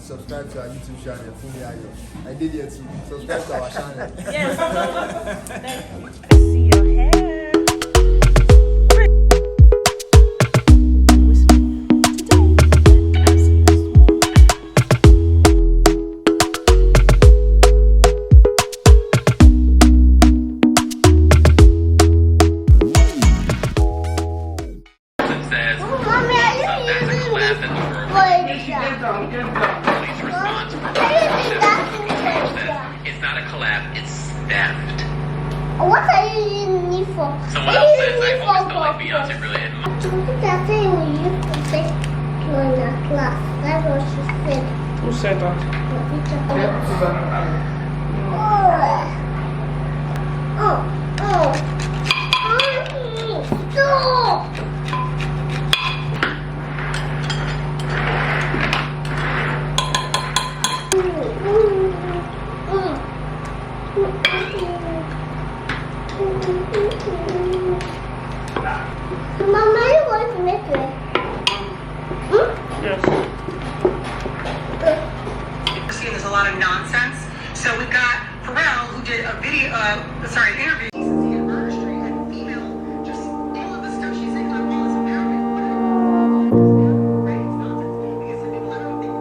subscribe to our YouTube channel, Fummeee. I did it too. Subscribe to our channel. Yes. I see your hair. It's not a collab, it's staffed. What are you using it for? Someone else says I always felt like Beyonce really had That thing we used to say to in the class. That's what she said. Who said that? Stop! Mama, you want to make it? Yes. There's a lot of nonsense. So we've got Pharrell, who did a video, an interview. Just all of the stuff she's saying about all this empowerment. Right? It's nonsense. Because some people, I don't think,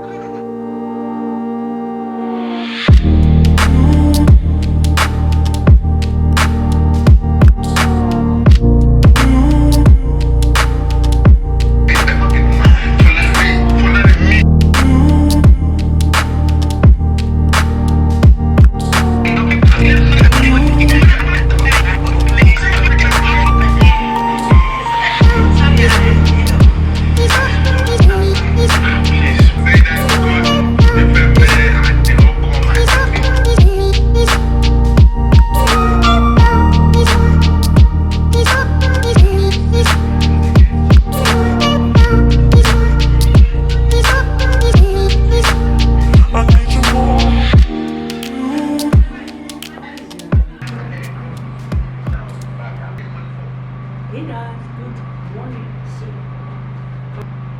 Hey guys, good morning. So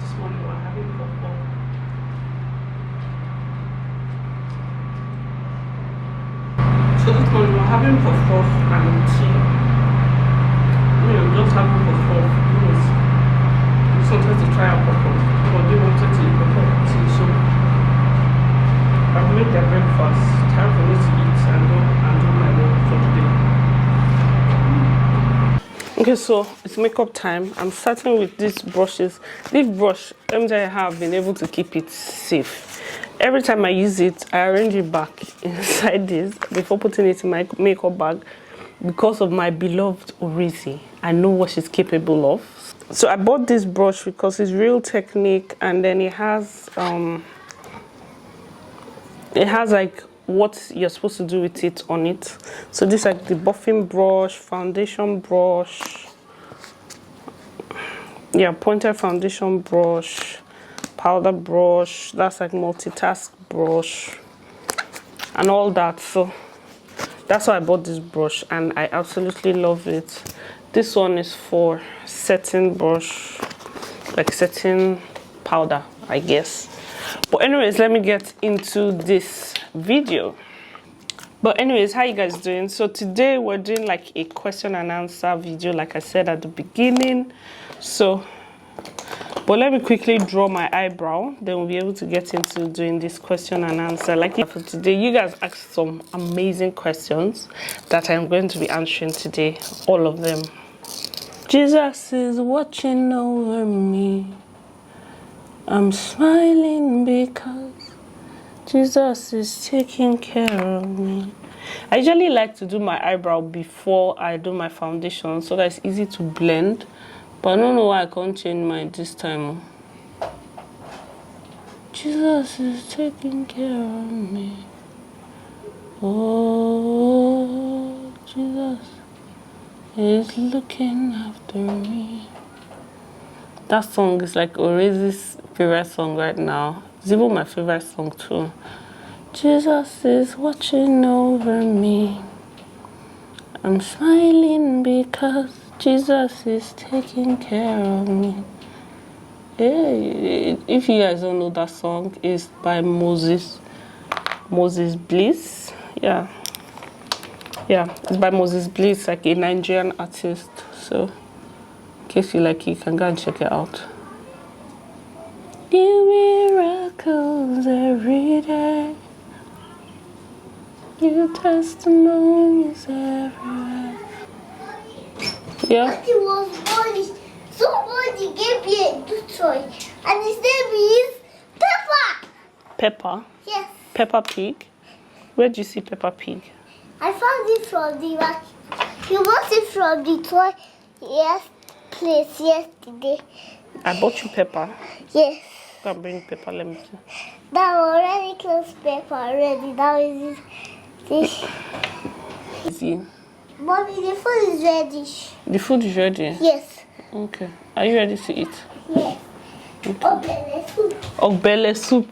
this morning we're having football. So this morning we're having football and tea. Just having football because we just wanted to try out football. But they wanted to eat football tea, so I've made their breakfast. Time for me to eat and do my work for today. Okay, so it's makeup time. I'm starting with these brushes. This brush, MJ, have been able to keep it safe. Every time I use it, I arrange it back inside this before putting it in my makeup bag because of my beloved Orisi. I know what she's capable of. So I bought this brush because it's Real Technique, and then it has like what you're supposed to do with it on it. So this is like the buffing brush, foundation brush, yeah, pointed foundation brush, powder brush, that's like multitask brush and all that. So that's why I bought this brush and I absolutely love it. This one is for setting brush, like setting powder, I guess. But anyways, let me get into this video. But anyways, how you guys doing? So today we're doing like a question and answer video, like I said at the beginning. So but let me quickly draw my eyebrow, then we'll be able to get into doing this question and answer. Like for today, you guys asked some amazing questions that I'm going to be answering today, all of them. Jesus is watching over me. I'm smiling because Jesus is taking care of me. I usually like to do my eyebrow before I do my foundation so that it's easy to blend. But I don't know why I can't change mine this time. Jesus is taking care of me. Oh, Jesus is looking after me. That song is like Orisi's favorite song right now. It's even my favorite song too. Jesus is watching over me. I'm smiling because Jesus is taking care of me. Hey, if you guys don't know that song, it's by Moses Bliss. Yeah, it's by Moses Bliss, like a Nigerian artist. So in case you like it, you can go and check it out. New miracles every day, new testimonies everywhere. Yeah. When he was born, somebody gave me a new toy, and his name is Peppa. Peppa? Yes. Peppa Pig? Where do you see Peppa Pig? I found it from the back. He bought it from the toy place yesterday. I bought you Peppa. Yes. Go and bring Peppa, let me see. That already close Peppa already. That is this. Easy. Mommy, the food is ready. The food is ready? Yes. Okay. Are you ready to eat? Yes. Ogbele soup. Ogbele soup.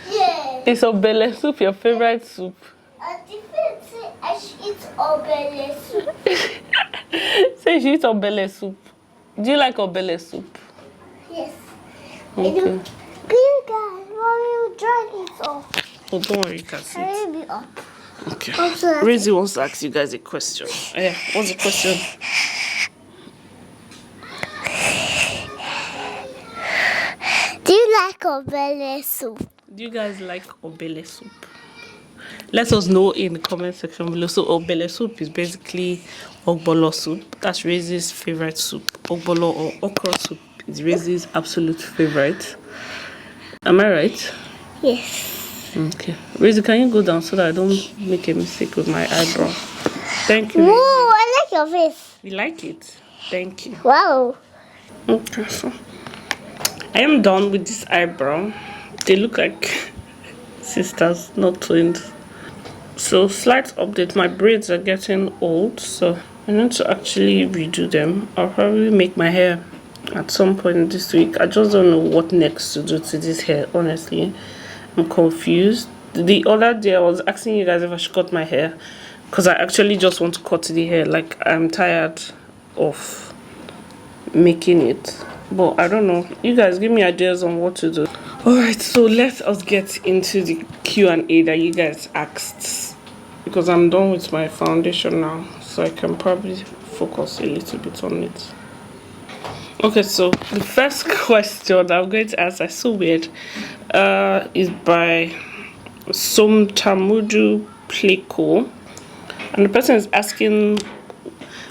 Yes. Is ogbele soup your favorite soup? I didn't say I should eat ogbele soup. Say you eat ogbele soup. Do you like ogbele soup? Yes. I Okay. do. Please, guys, Mommy will dry it off. Oh, don't worry, you can see it. Hurry me up. Okay. Also, Rizzy wants to ask you guys a question. Yeah, what's the question? do you like ogbele soup? Do you guys like ogbele soup? Let us know in the comment section below. So ogbele soup is basically ogbolo soup. That's Rizzy's favorite soup. Ogbolo or okra soup is Rizzy's absolute favorite. Am I right? Yes. Okay. Rizzy, can you go down so that I don't make a mistake with my eyebrow? Thank you. Whoa, Rizzy. I like your face. You like it? Thank you. Wow. Okay, so I am done with this eyebrow. They look like sisters, not twins. So slight update, my braids are getting old, so I need to actually redo them. I'll probably make my hair at some point this week. I just don't know what next to do to this hair, honestly. I'm confused. The other day I was asking you guys if I should cut my hair, because I actually just want to cut the hair. Like, I'm tired of making it, but I don't know. You guys give me ideas on what to do. All right, so let us get into the Q&A that you guys asked, because I'm done with my foundation now, so I can probably focus a little bit on it. Okay, so the first question I'm going to ask, is so weird, is by Somtamudu Pleko, and the person is asking,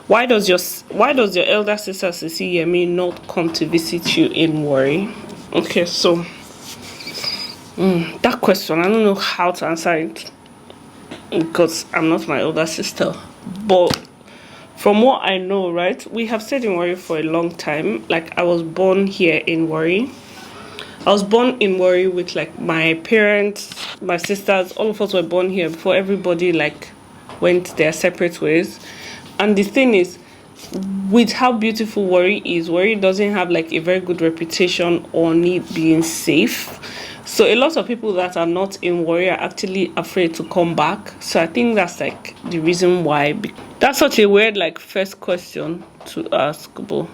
why does your elder sister Sisi Yemi not come to visit you in Warri? Okay, so that question, I don't know how to answer it because I'm not my older sister. But from what I know, right, we have stayed in Warri for a long time. Like, I was born here in Warri. I was born in Warri with like my parents, my sisters, all of us were born here before everybody like went their separate ways. And the thing is, with how beautiful Warri is, Warri doesn't have like a very good reputation on it being safe. So a lot of people that are not in Warri are actually afraid to come back. So I think that's like the reason why. That's such a weird like first question to ask, but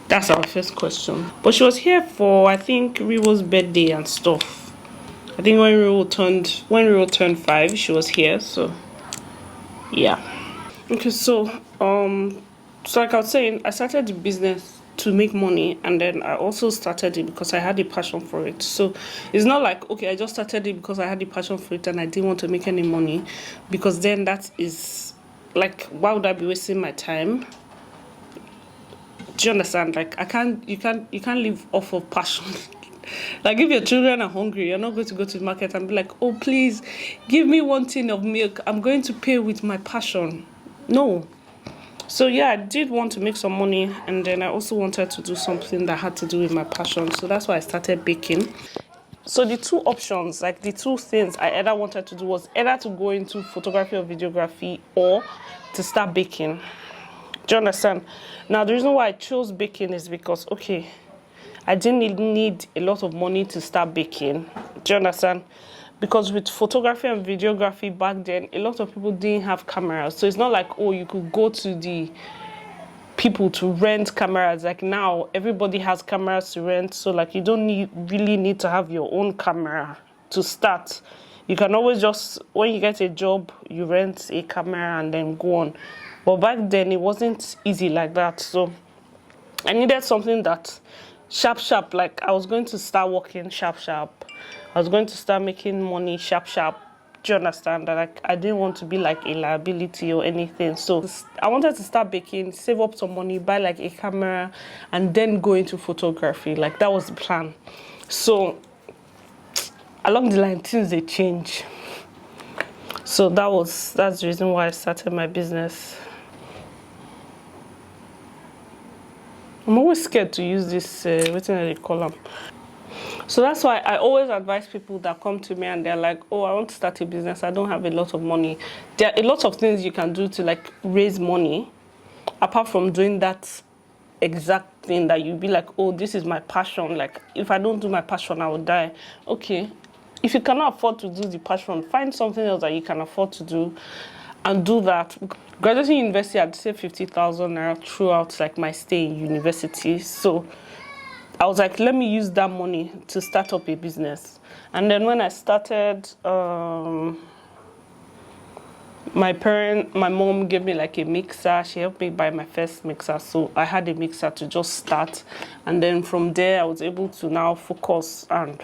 that's our first question. But she was here for, I think, Riwo's birthday and stuff. I think when Riwo turned 5, she was here. So yeah. Okay, so like I was saying, I started the business to make money, and then I also started it because I had a passion for it. So it's not like, okay, I just started it because I had a passion for it and I didn't want to make any money, because then that is like, why would I be wasting my time? Do you understand? Like, you can't live off of passion. Like, if your children are hungry, you're not going to go to the market and be like, oh, please give me 1 tin of milk, I'm going to pay with my passion. No. So yeah, I did want to make some money, and then I also wanted to do something that had to do with my passion. So that's why I started baking. So the two options, like the two things I either wanted to do, was either to go into photography or videography, or to start baking. Do you understand? Now, the reason why I chose baking is because, okay, I didn't need a lot of money to start baking. Do you understand? Because with photography and videography back then, a lot of people didn't have cameras. So it's not like, oh, you could go to the people to rent cameras. Like now everybody has cameras to rent, so like you don't really need to have your own camera to start. You can always just, when you get a job, you rent a camera and then go on. But back then it wasn't easy like that, so I needed something that sharp, like I was going to start working sharp. I was going to start making money sharp. Do you understand that? Like I didn't want to be like a liability or anything. So I wanted to start baking, save up some money, buy like a camera, and then go into photography. Like that was the plan. So along the line, things they change. So that's the reason why I started my business. I'm always scared to use this, what do they call them? So that's why I always advise people that come to me and they're like, oh, I want to start a business. I don't have a lot of money. There are a lot of things you can do to like raise money, apart from doing that exact thing that you'd be like, oh, this is my passion. Like if I don't do my passion, I will die. Okay. If you cannot afford to do the passion, find something else that you can afford to do and do that. Graduating university, I'd say 50,000 naira throughout like my stay in university. So I was like, let me use that money to start up a business. And then when I started, my mom gave me like a mixer. She helped me buy my first mixer. So I had a mixer to just start. And then from there, I was able to now focus and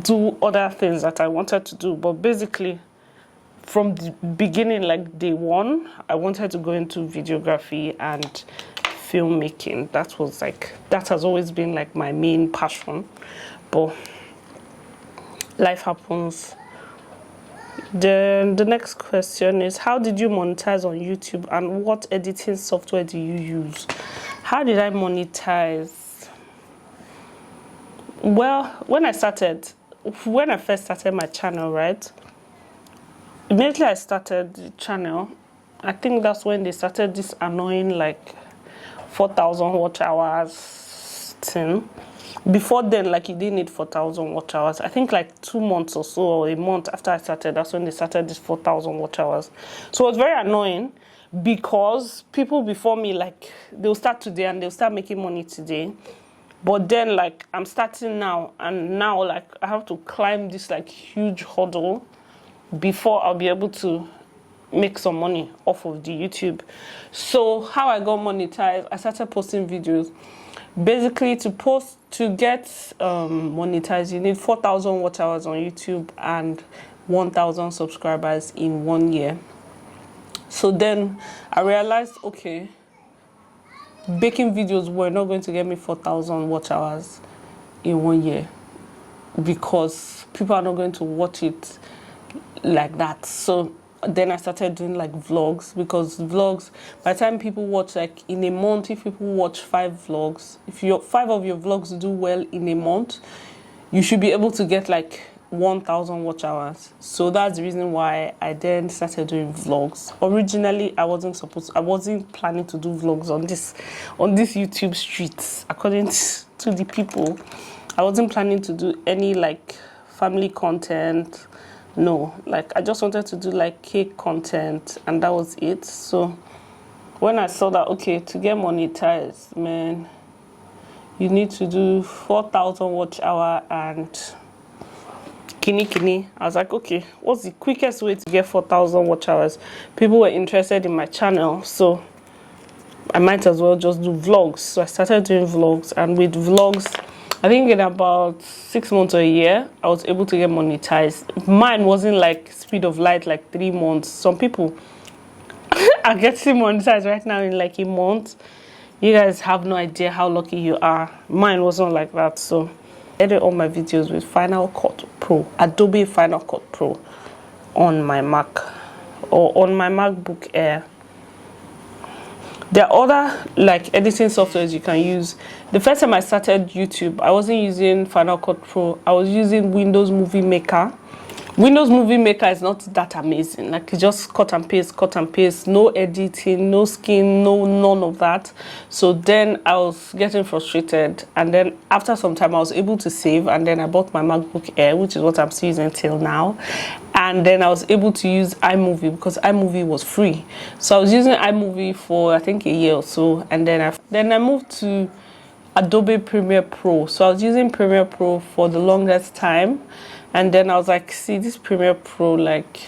do other things that I wanted to do. But basically, from the beginning, like day one, I wanted to go into videography and filmmaking. That has always been like my main passion. But life happens. Then the next question is, how did you monetize on YouTube and what editing software do you use? How did I monetize? Well, when I first started my channel, right? Immediately I started the channel, I think that's when they started this annoying like 4,000 watch hours thing. Before then, like you didn't need 4,000 watch hours. I think like 2 months or so, or a month after I started, that's when they started this 4,000 watch hours. So it was very annoying because people before me, like they'll start today and they'll start making money today. But then like I'm starting now, and now like I have to climb this like huge hurdle before I'll be able to make some money off of the YouTube. So how I got monetized, I started posting videos. Basically, to get monetized, you need 4,000 watch hours on YouTube and 1,000 subscribers in 1 year. So then I realized, okay, baking videos were not going to get me 4,000 watch hours in 1 year because people are not going to watch it like that. So then I started doing like vlogs, because vlogs, by the time people watch, like in a month, if people watch 5 vlogs, if 5 of your vlogs do well in a month, you should be able to get like 1,000 watch hours. So that's the reason why I then started doing vlogs. Originally, I wasn't planning to do vlogs on this YouTube streets. According to the people, I wasn't planning to do any like family content. No, like I just wanted to do like cake content, and that was it. So when I saw that, okay, to get monetized, man, you need to do 4,000 watch hour and kini. I was like, okay, what's the quickest way to get 4,000 watch hours? People were interested in my channel, so I might as well just do vlogs. So I started doing vlogs, and with vlogs, I think in about 6 months or a year, I was able to get monetized. Mine wasn't like speed of light, like 3 months. Some people are getting monetized right now in like a month. You guys have no idea how lucky you are. Mine wasn't like that. So I edit all my videos with Final Cut Pro, Adobe Final Cut Pro on my Mac or on my MacBook Air. There are other like editing softwares you can use. The first time I started YouTube, I wasn't using Final Cut Pro. I was using Windows Movie Maker. Windows Movie Maker is not that amazing. Like, you just cut and paste, no editing, no skin, none of that. So then I was getting frustrated, and then after some time I was able to save, and then I bought my MacBook Air, which is what I'm still using till now. And and then I was able to use iMovie because iMovie was free. So I was using iMovie for I think a year or so, and then I moved to Adobe Premiere Pro. So I was using Premiere Pro for the longest time, and then I was like, see, this Premiere Pro, like,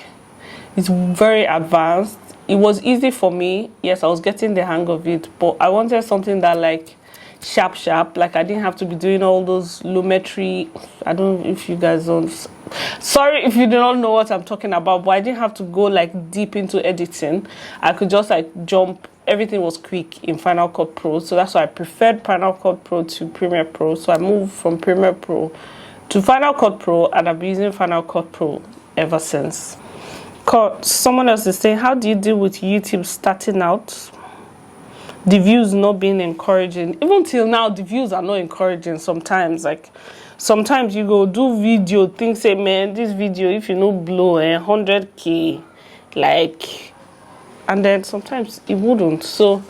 it's very advanced. It was easy for me. Yes, I was getting the hang of it, but I wanted something that like sharp, like I didn't have to be doing all those Lumetri. I don't know if you guys don't, sorry if you do not know what I'm talking about, but I didn't have to go like deep into editing. I could just like jump. Everything was quick in Final Cut Pro, so that's why I preferred Final Cut Pro to Premiere Pro. So I moved from Premiere Pro to Final Cut Pro, and I've been using Final Cut Pro ever since. Someone else is saying, how do you deal with YouTube starting out? The views not being encouraging. Even till now, the views are not encouraging sometimes. Like, sometimes you go do video, think, say, man, this video, if you know blow 100K, like, and then sometimes it wouldn't. So,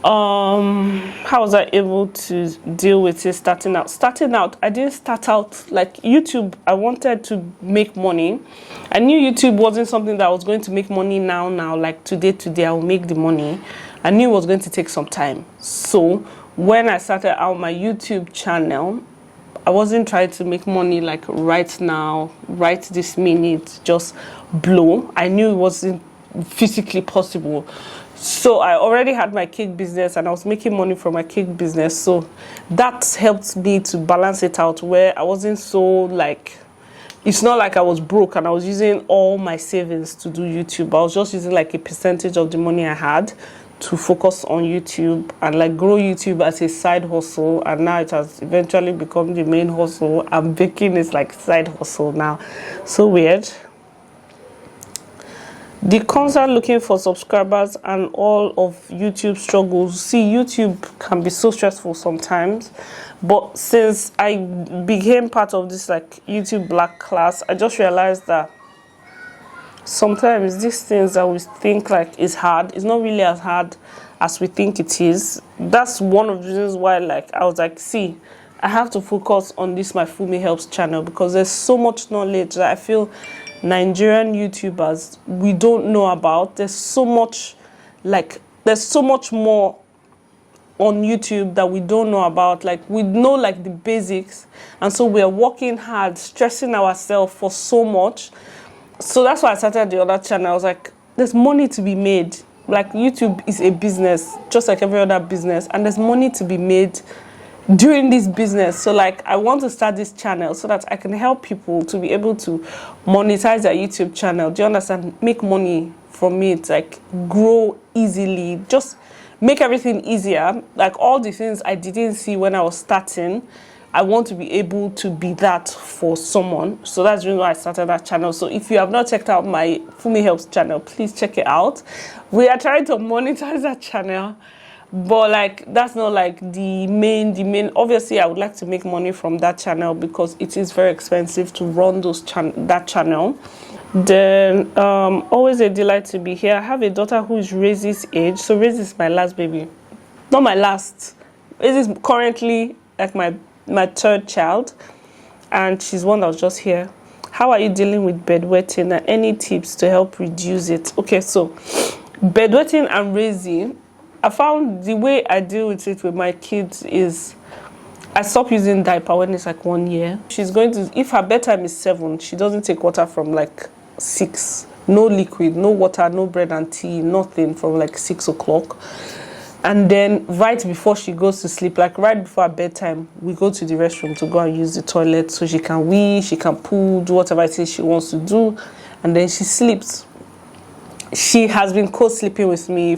how was I able to deal with it starting out? I didn't start out like YouTube. I wanted to make money. I knew YouTube wasn't something that was going to make money now, like today I will make the money. I knew it was going to take some time. So when I started out my YouTube channel, I wasn't trying to make money like right now, right this minute, just blow. I knew it wasn't physically possible. So I already had my cake business, and I was making money from my cake business. So that helped me to balance it out, where I wasn't so like, it's not like I was broke and I was using all my savings to do YouTube. I was just using like a percentage of the money I had to focus on YouTube and like grow YouTube as a side hustle. And now it has eventually become the main hustle. And baking is like side hustle now. So weird. The constant looking for subscribers and all of YouTube struggles. See, YouTube can be so stressful sometimes, but since I became part of this like YouTube Black class, I just realized that sometimes these things that we think like is hard, it's not really as hard as we think it is. That's one of the reasons why like I was like, see, I have to focus on this my Fummeee Helps channel, because there's so much knowledge that I feel Nigerian YouTubers we don't know about. There's so much more on YouTube that we don't know about. Like, we know like the basics, and so we're working hard, stressing ourselves for so much. So that's why I started the other channel. I was like, there's money to be made. Like, YouTube is a business just like every other business, and there's money to be made during this business. So like, I want to start this channel so that I can help people to be able to monetize their YouTube channel. Do you understand? Make money from it, like grow easily, just make everything easier. Like all the things I didn't see when I was starting, I want to be able to be that for someone. So that's the reason why I started that channel. So if you have not checked out my Fummeee Helps channel, please check it out. We are trying to monetize that channel, but like that's not like the main. Obviously I would like to make money from that channel because it is very expensive to run that channel. Then always a delight to be here. I have a daughter who is Raisy's age. So Raisy is my last baby, not my last. Raizy is currently like my third child, and she's one that was just here. How are you dealing with bedwetting, and any tips to help reduce it? Okay, so bedwetting and Raizy, I found the way I deal with it with my kids is I stop using diaper when it's like 1 year. She's going to, if her bedtime is 7, she doesn't take water from like 6. No liquid, no water, no bread and tea, nothing from like 6 o'clock. And then right before she goes to sleep, like right before her bedtime, we go to the restroom to go and use the toilet so she can wee, she can poo, do whatever it is she wants to do, and then she sleeps. She has been co-sleeping with me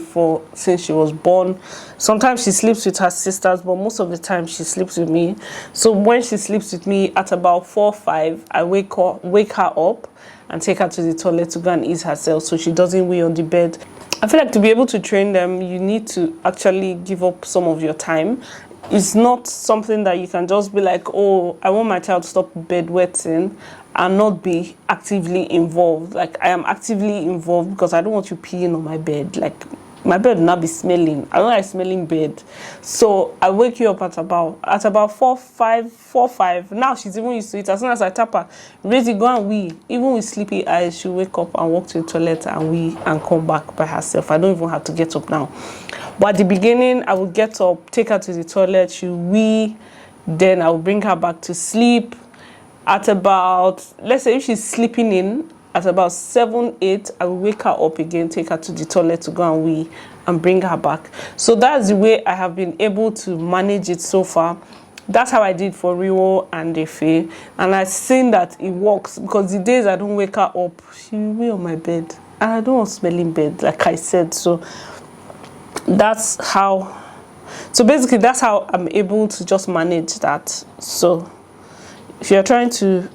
since she was born. Sometimes she sleeps with her sisters, but most of the time she sleeps with me. So when she sleeps with me at about 4 or 5, I wake her up and take her to the toilet to go and ease herself so she doesn't wee on the bed. I feel like to be able to train them, you need to actually give up some of your time. It's not something that you can just be like, oh, I want my child to stop bedwetting and not be actively involved. Like, I am actively involved because I don't want you peeing on my bed. Like, my bed will not be smelling. I don't like smelling bed. So I wake you up at about 4, 5. Now she's even used to it. As soon as I tap her, Razy, go and wee. Even with sleepy eyes, she'll wake up and walk to the toilet and wee and come back by herself. I don't even have to get up now. But at the beginning, I would get up, take her to the toilet, she'll wee, then I will bring her back to sleep. At about, let's say if she's sleeping in, at about 7, 8, I will wake her up again, take her to the toilet to go and wee and bring her back. So that's the way I have been able to manage it so far. That's how I did for Rio and Efe. And I've seen that it works, because the days I don't wake her up, she will be on my bed. And I don't want smelling bed, like I said. So that's how, so basically that's how I'm able to just manage that. So if you're trying to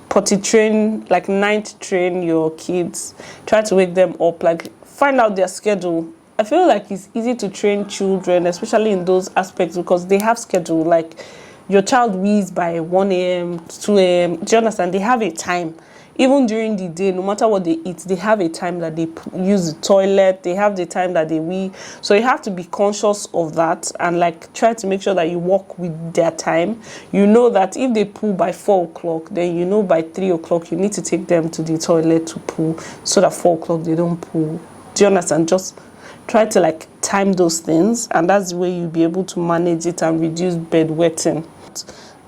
potty train, like night train your kids, try to wake them up, like find out their schedule. I feel like it's easy to train children, especially in those aspects, because they have schedule. Like your child wees by 1 a.m, 2 a.m. Do you understand? They have a time. Even during the day, no matter what they eat, they have a time that they use the toilet. They have the time that they wee. So you have to be conscious of that and like try to make sure that you work with their time. You know that if they poo by 4 o'clock, then you know by 3 o'clock you need to take them to the toilet to poo, so that 4 o'clock they don't poo. Do you understand? Just try to like time those things, and that's the way you'll be able to manage it and reduce bedwetting.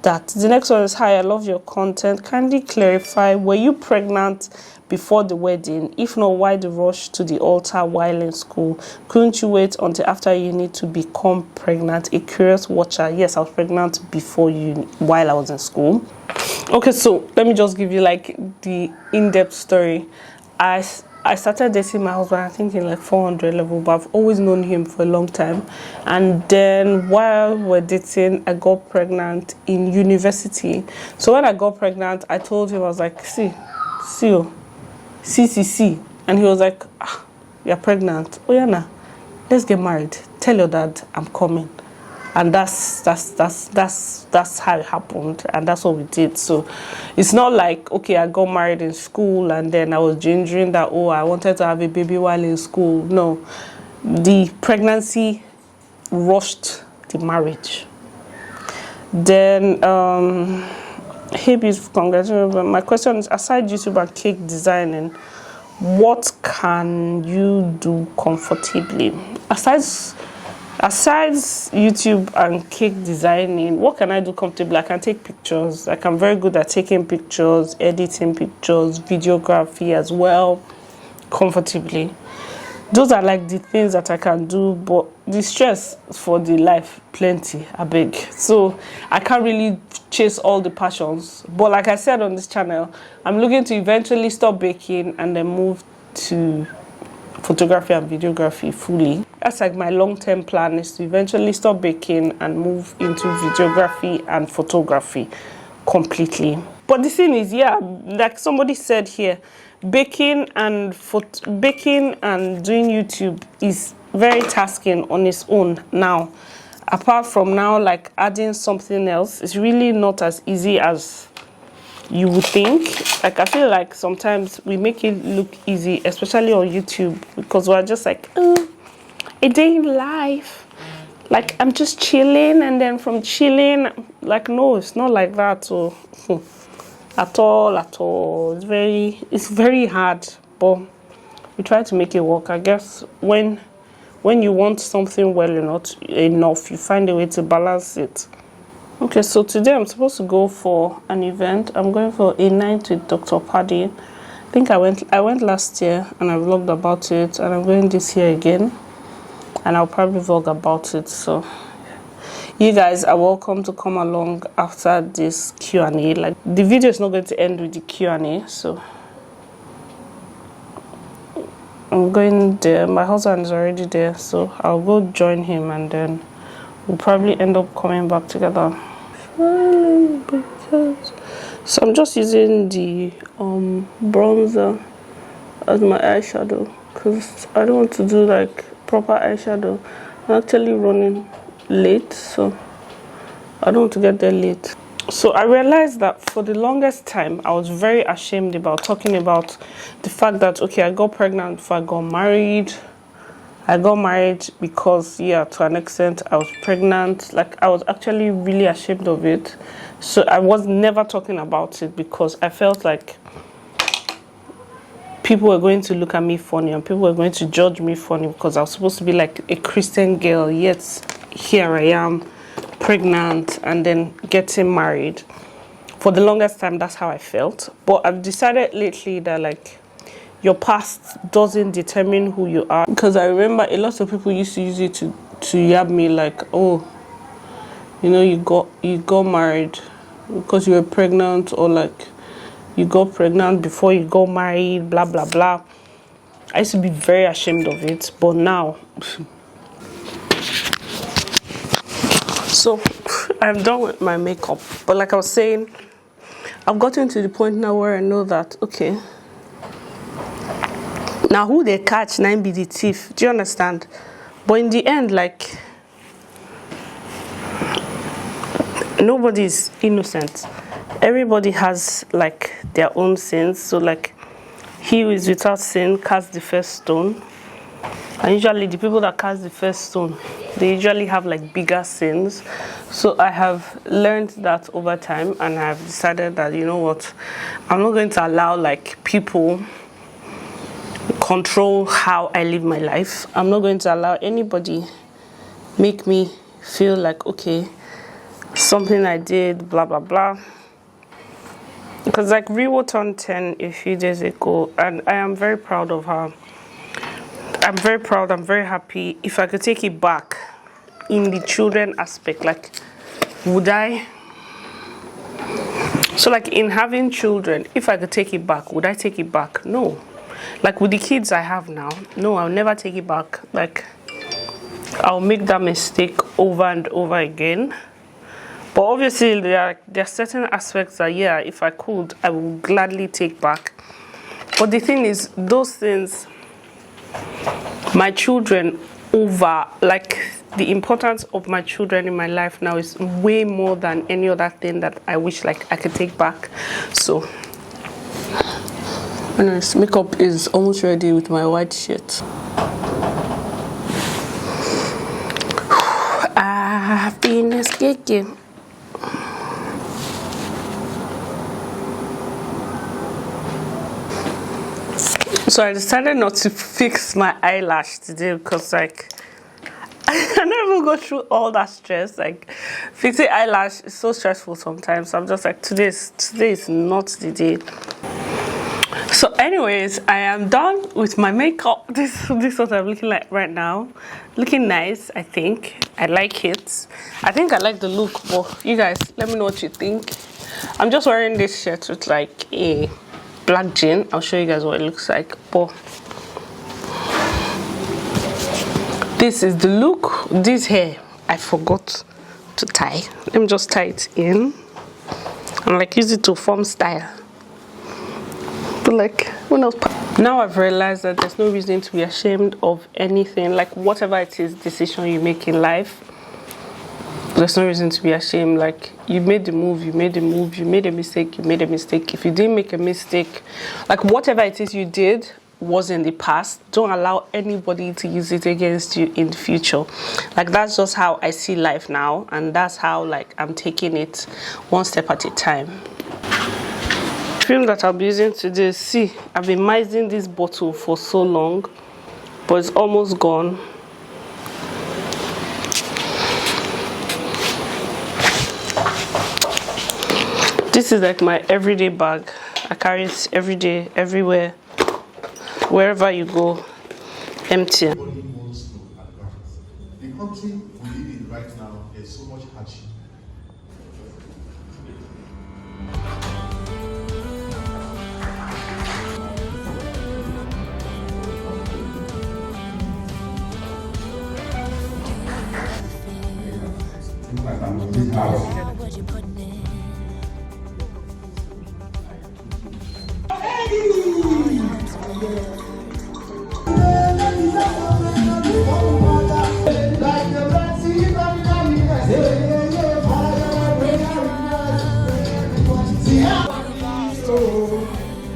That the next one is, hi, I love your content. Kindly clarify, were you pregnant before the wedding? If not, why the rush to the altar while in school? Couldn't you wait until after uni to become pregnant? A curious watcher. Yes, I was pregnant before uni, while I was in school. Okay, so let me just give you like the in-depth story. I started dating my husband, I think in like 400 level, but I've always known him for a long time. And then while we're dating, I got pregnant in university. So when I got pregnant, I told him, I was like, see, and he was like, ah, you're pregnant. Oh yeah, nah, let's get married. Tell your dad I'm coming. And that's how it happened, and that's what we did. So it's not like, okay, I got married in school and then I was gingering that, oh, I wanted to have a baby while in school. No, the pregnancy rushed the marriage. Then hey, beautiful, congratulations. My question is, aside YouTube and cake designing, what can you do comfortably? Aside YouTube and cake designing, what can I do comfortably? I can take pictures. Like, I'm very good at taking pictures, editing pictures, videography as well, comfortably. Those are like the things that I can do, but the stress for the life, plenty, I beg. So I can't really chase all the passions. But like I said on this channel, I'm looking to eventually stop baking and then move to photography and videography fully. That's like my long-term plan, is to eventually stop baking and move into videography and photography completely. But the thing is, yeah, like somebody said here, baking and doing YouTube is very tasking on its own now. Apart from now, like adding something else, it's really not as easy as you would think. Like, I feel like sometimes we make it look easy, especially on YouTube, because we're just like, oh, a day in life, like I'm just chilling, and then from chilling, like, no, it's not like that. So at all, it's very hard, but we try to make it work. I guess when you want something well enough, you find a way to balance it. Okay, so today I'm supposed to go for an event. I'm going for a night with Dr. Paddy. I think I went last year and I vlogged about it, and I'm going this year again, and I'll probably vlog about it. So you guys are welcome to come along after this Q&A. Like, the video is not going to end with the Q&A, so I'm going there. My husband is already there, so I'll go join him, and then we'll probably end up coming back together. So I'm just using the bronzer as my eyeshadow, because I don't want to do like proper eyeshadow. I'm actually running late, so I don't want to get there late. So I realized that for the longest time I was very ashamed about talking about the fact that, okay, I got pregnant before I got married, I got married because, yeah, to an extent, I was pregnant. Like, I was actually really ashamed of it. So I was never talking about it because I felt like people were going to look at me funny and people were going to judge me funny because I was supposed to be like a Christian girl. Yet here I am, pregnant and then getting married. For the longest time, that's how I felt. But I've decided lately that, like, your past doesn't determine who you are. Because I remember a lot of people used to use it to yab me like, oh, you know, you got married because you were pregnant, or like you got pregnant before you got married, blah blah blah. I used to be very ashamed of it, but now so I'm done with my makeup. But like I was saying, I've gotten to the point now where I know that, okay, now who they catch, nine be the thief. Do you understand? But in the end, like, nobody is innocent. Everybody has like their own sins. So like, he who is without sin cast the first stone. And usually the people that cast the first stone, they usually have like bigger sins. So I have learned that over time, and I have decided that, you know what, I'm not going to allow like people control how I live my life. I'm not going to allow anybody make me feel like, okay, something I did, blah blah blah. Because like Riwo turned 10 a few days ago, and I am very proud of her. I'm very proud, I'm very happy. If I could take it back in the children aspect, like, would I? So like in having children, if I could take it back, would I take it back? No. Like with the kids I have now, no, I'll never take it back. Like, I'll make that mistake over and over again. But obviously there are certain aspects that, yeah, if I could, I would gladly take back. But the thing is, those things, my children over, like, the importance of my children in my life now is way more than any other thing that I wish like I could take back. So anyways, makeup is almost ready with my white shirt. I've been escaping. So I decided not to fix my eyelash today because, like, I never go through all that stress. Like, fixing eyelash is so stressful sometimes. So I'm just like, today is not the day. So anyways, I am done with my makeup. This is what I'm looking like right now. Looking nice, I think. I like it. I think I like the look, but you guys, let me know what you think. I'm just wearing this shirt with like a black jean. I'll show you guys what it looks like. But this is the look. This hair, I forgot to tie. Let me just tie it in and like use it to form style. But like, when I was now I've realized that there's no reason to be ashamed of anything. Like, whatever it is, decision you make in life, there's no reason to be ashamed. Like, you made the move, you made a mistake, you made a mistake. If you didn't make a mistake, like, whatever it is you did was in the past. Don't allow anybody to use it against you in the future. Like, that's just how I see life now, and that's how like I'm taking it one step at a time. Perfume that I'll be using today, see, I've been mizing this bottle for so long, but it's almost gone. This is like my everyday bag. I carry it every day, everywhere, wherever you go, empty. Everybody wants to advance. The country we live in right now, there's so much hardship.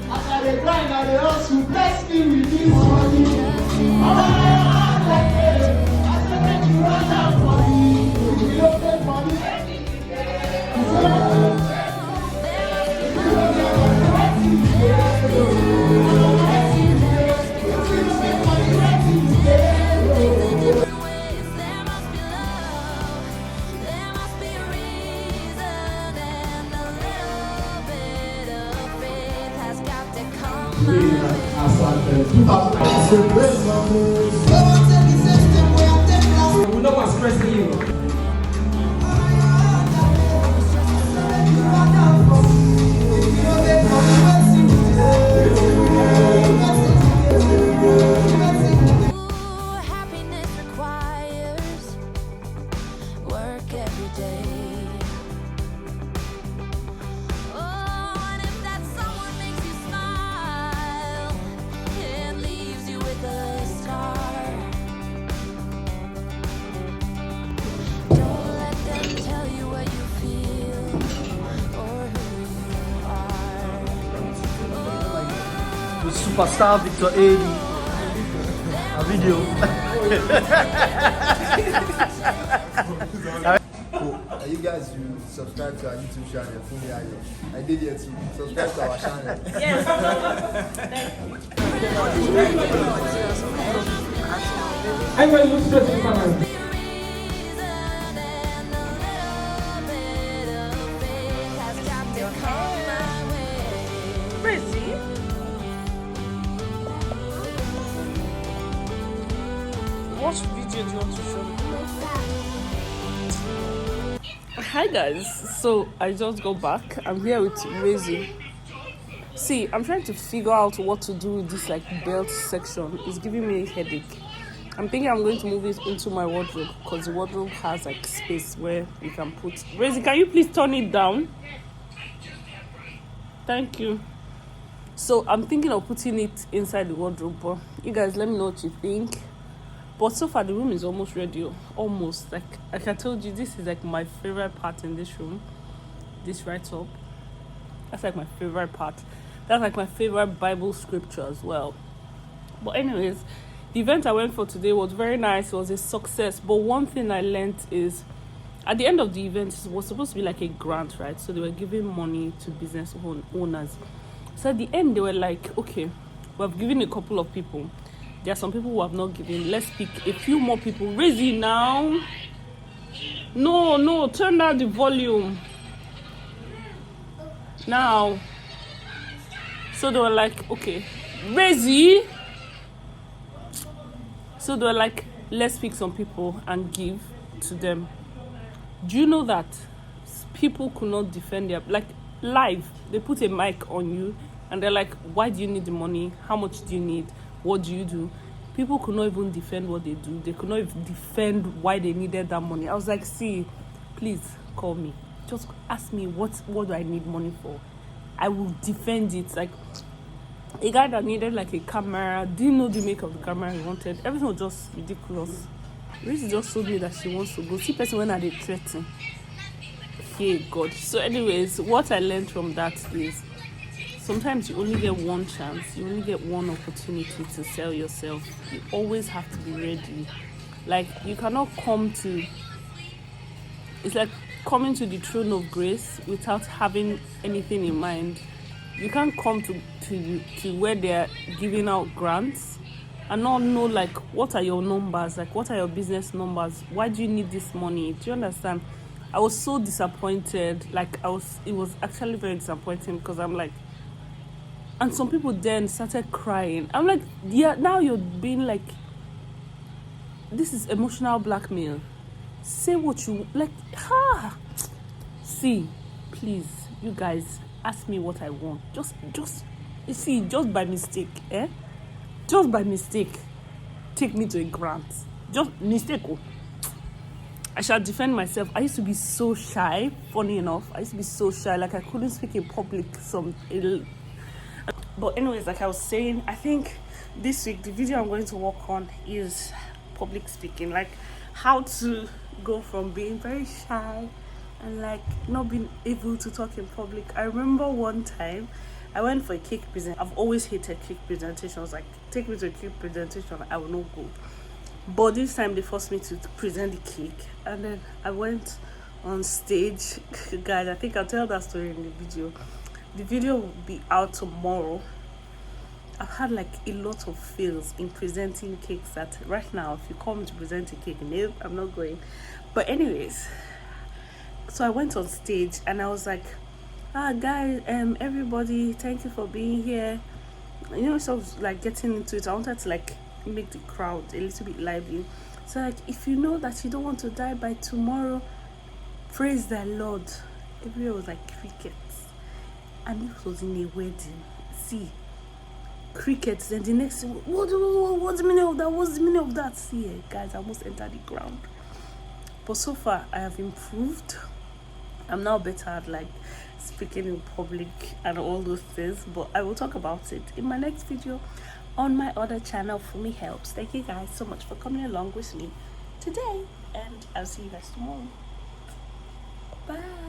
After the grind, I also bless me with this money. We know what's stressing you. Happiness requires work every day. Oh, and if that someone makes you smile and leaves you with a scar, don't let them tell you what you feel or who you are. The superstar Victor A. A video. Cool. You guys, you subscribe to our YouTube channel, Fummeee. I did it too. Subscribe to our channel. Everybody looks stressed in the camera. What video do you want to show me? Hi guys, so I just got back. I'm here with Razy. See, I'm trying to figure out what to do with this like belt section. It's giving me a headache. I'm thinking I'm going to move it into my wardrobe because the wardrobe has like space where you can put. Razy, can you please turn it down? Thank you. So I'm thinking of putting it inside the wardrobe, but you guys let me know what you think. But so far the room is almost ready. Almost. Like I told you, this is like my favorite part in this room. This right up. That's like my favorite part. That's like my favorite Bible scripture as well. But anyways, the event I went for today was very nice. It was a success. But one thing I learned is at the end of the event, it was supposed to be like a grant, right? So they were giving money to business owners. So at the end, they were like, okay, we've given a couple of people. There are some people who have not given. Let's pick a few more people. Raise it now. No, turn down the volume. Now. So they were like, okay, raise it. So they were like, let's pick some people and give to them. Do you know that people could not defend their, like live, they put a mic on you and they're like, why do you need the money? How much do you need? What do you do? People could not even defend what they do. They could not even defend why they needed that money. I was like, see, please call me. Just ask me what do I need money for? I will defend it. Like a guy that needed like a camera, didn't know the make of the camera he wanted. Everything was just ridiculous. Riz just told me that she wants to go. See person when are they threatening? Hey God. So anyways, what I learned from that is sometimes you only get one chance, you only get one opportunity to sell yourself. You always have to be ready. Like you cannot come to, it's like coming to the throne of grace without having anything in mind. You can't come to where they're giving out grants and not know like what are your numbers, like what are your business numbers, why do you need this money? Do you understand? I was so disappointed. Like it was actually very disappointing because I'm like, and some people then started crying. I'm like, yeah, now you're being like, this is emotional blackmail. Say what you like. See, please, you guys, ask me what I want. Just you see, just by mistake, just by mistake, take me to a grant. Just mistake. I shall defend myself. I used to be so shy. Funny enough, I used to be so shy. Like I couldn't speak in public. But anyways, like I was saying, I think this week the video I'm going to work on is public speaking, like how to go from being very shy and like not being able to talk in public. I remember one time I went for a cake presentation. I've always hated cake presentations. Like take me to a cake presentation, I will not go. But this time they forced me to present the cake, and then I went on stage. Guys, I think I'll tell that story in the video. The video will be out tomorrow. I've had like a lot of fails in presenting cakes that right now, if you call me to present a cake, no, I'm not going. But anyways, so I went on stage and I was like, guys, everybody, thank you for being here. instead of like getting into it, I wanted to like make the crowd a little bit lively. So like, if you know that you don't want to die by tomorrow, praise the Lord. Everywhere was like crickets, and it was in a wedding. See, crickets. Then the next thing, what's the meaning of that? What's the meaning of that? See, guys, I almost entered the ground. But so far, I have improved. I'm now better at like speaking in public and all those things. But I will talk about it in my next video on my other channel, Fummeee Helps. Thank you guys so much for coming along with me today, and I'll see you guys tomorrow. Bye.